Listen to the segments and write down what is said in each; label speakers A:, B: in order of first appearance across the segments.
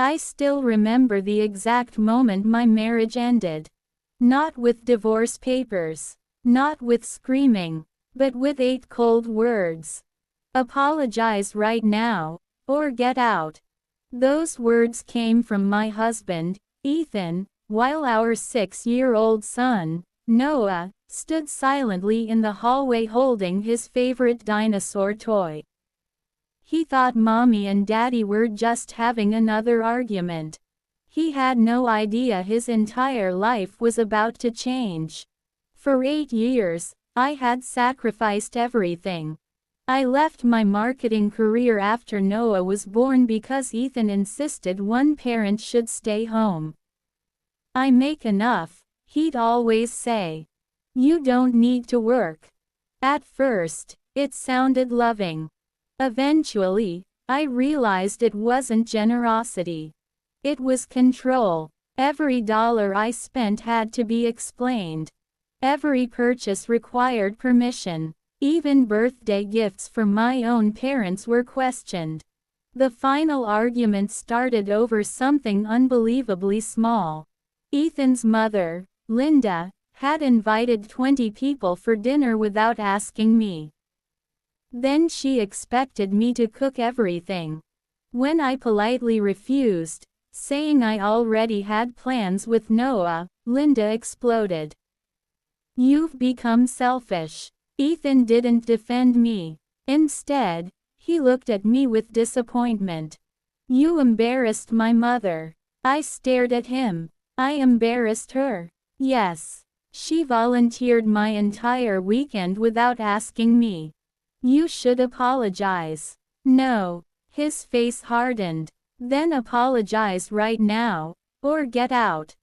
A: I still remember the exact moment my marriage ended. Not with divorce papers. Not with screaming. But with 8 cold words. Apologize right now, or get out. Those words came from my husband, Ethan, while our 6-year-old son, Noah, stood silently in the hallway holding his favorite dinosaur toy. He thought Mommy and Daddy were just having another argument. He had no idea his entire life was about to change. For 8 years, I had sacrificed everything. I left my marketing career after Noah was born because Ethan insisted one parent should stay home. I make enough, he'd always say. You don't need to work. At first, it sounded loving. Eventually, I realized it wasn't generosity. It was control. Every dollar I spent had to be explained. Every purchase required permission. Even birthday gifts for my own parents were questioned. The final argument started over something unbelievably small. Ethan's mother, Linda, had invited 20 people for dinner without asking me. Then she expected me to cook everything. When I politely refused, saying I already had plans with Noah, Linda exploded. You've become selfish. Ethan didn't defend me. Instead, he looked at me with disappointment. You embarrassed my mother. I stared at him. I embarrassed her. Yes. She volunteered my entire weekend without asking me. You should apologize. No. His face hardened. Then apologize right now, or get out.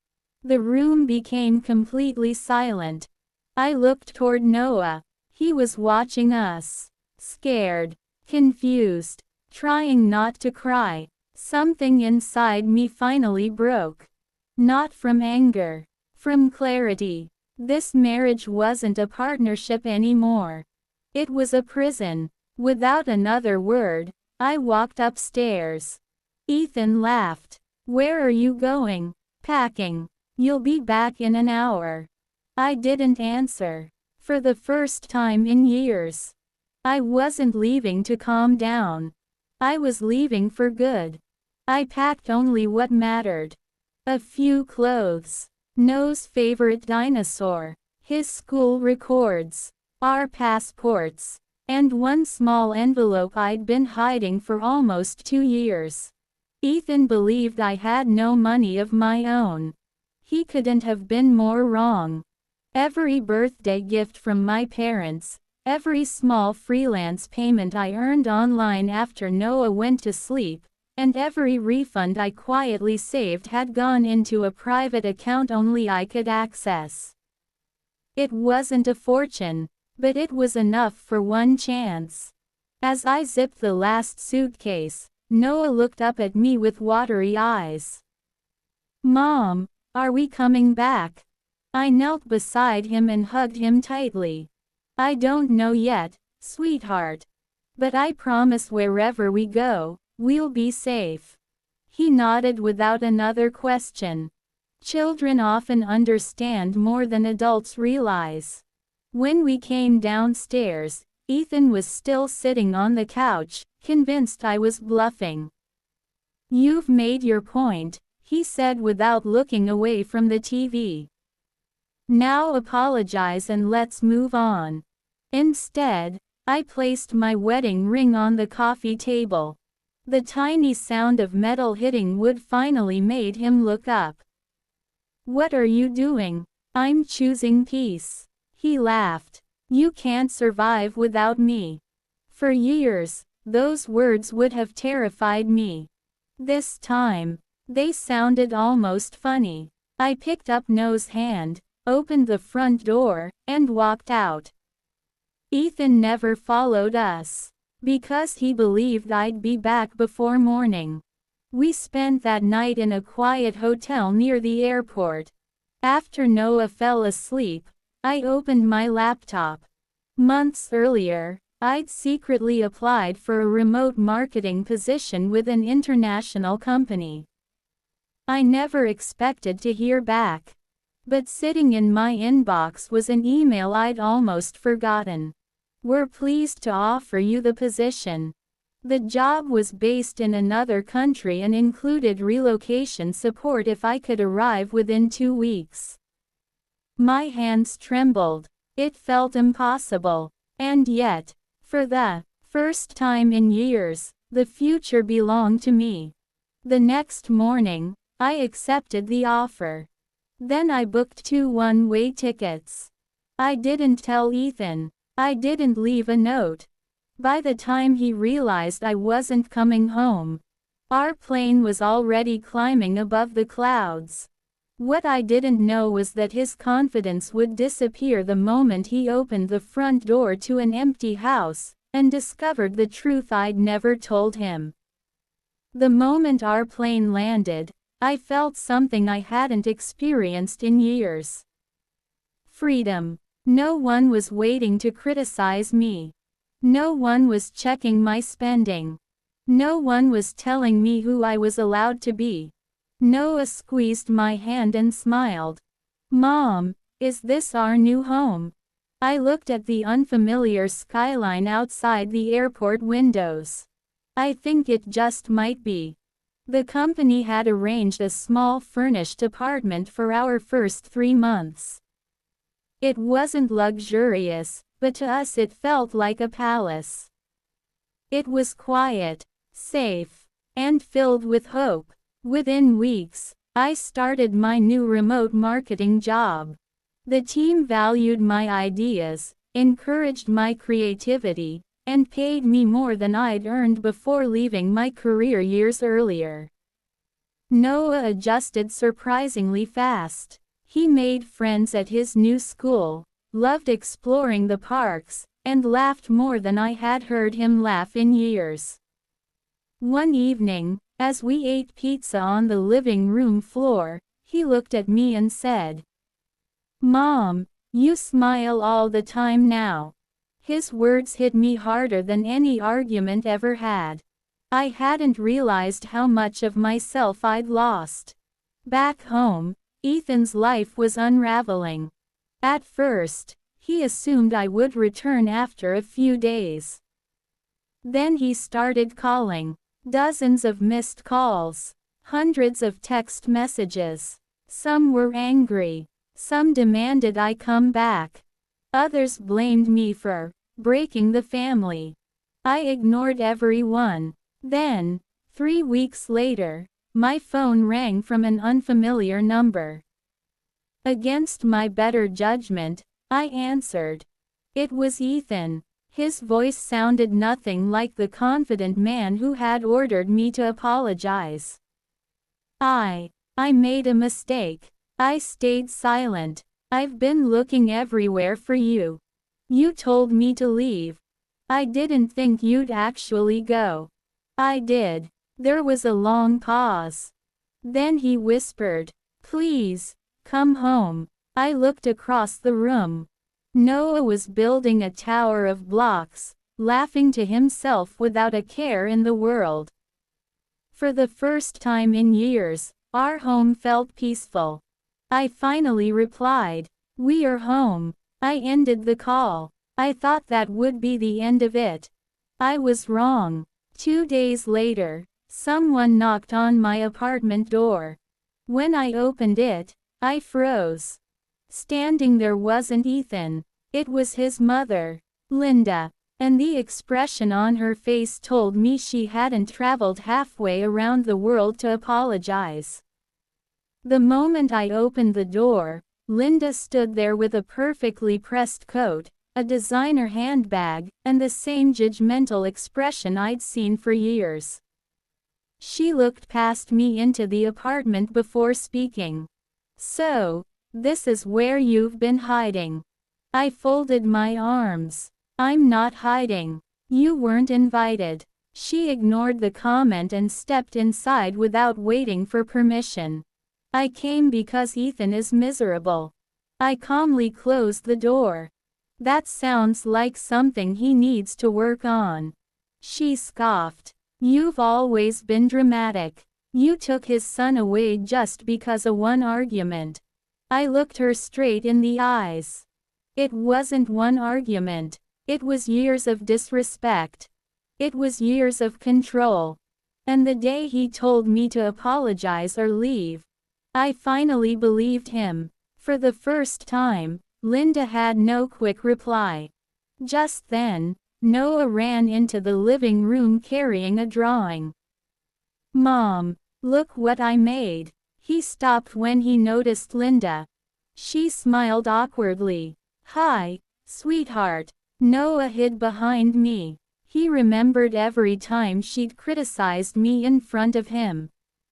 A: The room became completely silent. I looked toward Noah. He was watching us. Scared. Confused. Trying not to cry. Something inside me finally broke. Not from anger. From clarity. This marriage wasn't a partnership anymore. It was a prison. Without another word, I walked upstairs. Ethan laughed. Where are you going? Packing. You'll be back in an hour. I didn't answer. For the first time in years. I wasn't leaving to calm down. I was leaving for good. I packed only what mattered. A few clothes. Noah's favorite dinosaur. His school records. Our passports. And one small envelope I'd been hiding for almost 2 years. Ethan believed I had no money of my own. He couldn't have been more wrong. Every birthday gift from my parents, every small freelance payment I earned online after Noah went to sleep, and every refund I quietly saved had gone into a private account only I could access. It wasn't a fortune, but it was enough for one chance. As I zipped the last suitcase, Noah looked up at me with watery eyes. Mom, are we coming back? I knelt beside him and hugged him tightly. I don't know yet, sweetheart. But I promise wherever we go, we'll be safe. He nodded without another question. Children often understand more than adults realize. When we came downstairs, Ethan was still sitting on the couch, convinced I was bluffing. You've made your point, he said without looking away from the TV. Now apologize and let's move on. Instead, I placed my wedding ring on the coffee table. The tiny sound of metal hitting wood finally made him look up. What are you doing? I'm choosing peace. He laughed. You can't survive without me. For years, those words would have terrified me. This time, they sounded almost funny. I picked up Noah's hand, opened the front door, and walked out. Ethan never followed us. Because he believed I'd be back before morning. We spent that night in a quiet hotel near the airport. After Noah fell asleep, I opened my laptop. Months earlier, I'd secretly applied for a remote marketing position with an international company. I never expected to hear back. But sitting in my inbox was an email I'd almost forgotten. We're pleased to offer you the position. The job was based in another country and included relocation support if I could arrive within 2 weeks. My hands trembled. It felt impossible. And yet, for the first time in years, the future belonged to me. The next morning, I accepted the offer. Then I booked 2 one-way tickets. I didn't tell Ethan. I didn't leave a note. By the time he realized I wasn't coming home, our plane was already climbing above the clouds. What I didn't know was that his confidence would disappear the moment he opened the front door to an empty house and discovered the truth I'd never told him. The moment our plane landed, I felt something I hadn't experienced in years. Freedom. No one was waiting to criticize me. No one was checking my spending. No one was telling me who I was allowed to be. Noah squeezed my hand and smiled. "Mom, is this our new home?" I looked at the unfamiliar skyline outside the airport windows. "I think it just might be." The company had arranged a small furnished apartment for our first 3 months. It wasn't luxurious, but to us it felt like a palace. It was quiet, safe, and filled with hope. Within weeks, I started my new remote marketing job. The team valued my ideas, encouraged my creativity, and paid me more than I'd earned before leaving my career years earlier. Noah adjusted surprisingly fast. He made friends at his new school, loved exploring the parks, and laughed more than I had heard him laugh in years. One evening, as we ate pizza on the living room floor, he looked at me and said, "Mom, you smile all the time now." His words hit me harder than any argument ever had. I hadn't realized how much of myself I'd lost. Back home, Ethan's life was unraveling. At first, he assumed I would return after a few days. Then he started calling. Dozens of missed calls. Hundreds of text messages. Some were angry. Some demanded I come back. Others blamed me for breaking the family. I ignored everyone. Then, 3 weeks later, my phone rang from an unfamiliar number. Against my better judgment, I answered. It was Ethan. His voice sounded nothing like the confident man who had ordered me to apologize. I made a mistake. I stayed silent. I've been looking everywhere for you. You told me to leave. I didn't think you'd actually go. I did. There was a long pause. Then he whispered, "Please, come home." I looked across the room. Noah was building a tower of blocks, laughing to himself without a care in the world. For the first time in years, our home felt peaceful. I finally replied, "We are home." I ended the call. I thought that would be the end of it. I was wrong. 2 days later, someone knocked on my apartment door. When I opened it, I froze. Standing there wasn't Ethan. It was his mother, Linda, and the expression on her face told me she hadn't traveled halfway around the world to apologize. The moment I opened the door, Linda stood there with a perfectly pressed coat, a designer handbag, and the same judgmental expression I'd seen for years. She looked past me into the apartment before speaking. "So, this is where you've been hiding." I folded my arms. "I'm not hiding. You weren't invited." She ignored the comment and stepped inside without waiting for permission. "I came because Ethan is miserable." I calmly closed the door. "That sounds like something he needs to work on." She scoffed. "You've always been dramatic." You took his son away just because of one argument. I looked her straight in the eyes. It wasn't one argument. It was years of disrespect. It was years of control. And the day he told me to apologize or leave, I finally believed him. For the first time, Linda had no quick reply. Just then, Noah ran into the living room carrying a drawing. "Mom, look what I made." He stopped when he noticed Linda. She smiled awkwardly. "Hi, sweetheart." Noah hid behind me. He remembered every time she'd criticized me in front of him.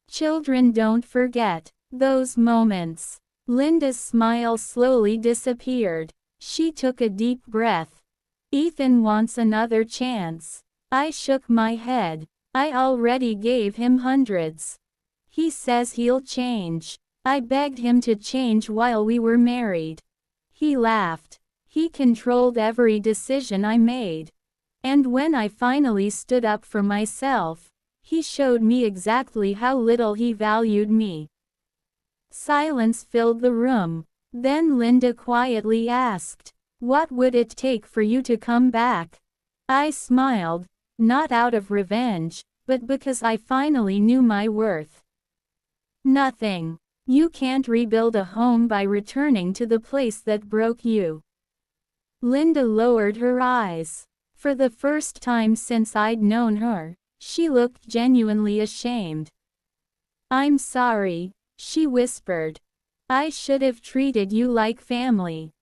A: Children don't forget those moments. Linda's smile slowly disappeared. She took a deep breath. "Ethan wants another chance." I shook my head. "I already gave him hundreds. He says he'll change." I begged him to change while we were married. He laughed. He controlled every decision I made. And when I finally stood up for myself, he showed me exactly how little he valued me. Silence filled the room. Then Linda quietly asked, "What would it take for you to come back?" I smiled, not out of revenge, but because I finally knew my worth. "Nothing. You can't rebuild a home by returning to the place that broke you." Linda lowered her eyes. For the first time since I'd known her, she looked genuinely ashamed. "I'm sorry," she whispered. "I should have treated you like family."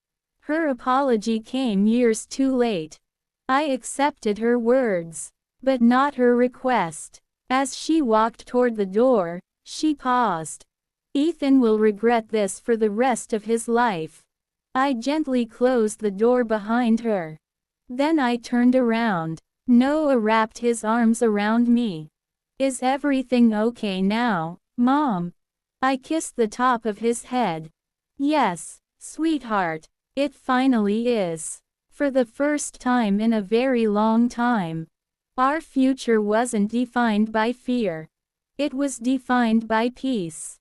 A: Her apology came years too late. I accepted her words, but not her request. As she walked toward the door, she paused. "Ethan will regret this for the rest of his life." I gently closed the door behind her. Then I turned around. Noah wrapped his arms around me. "Is everything okay now, Mom?" I kissed the top of his head. "Yes, sweetheart, it finally is." For the first time in a very long time, our future wasn't defined by fear. It was defined by peace.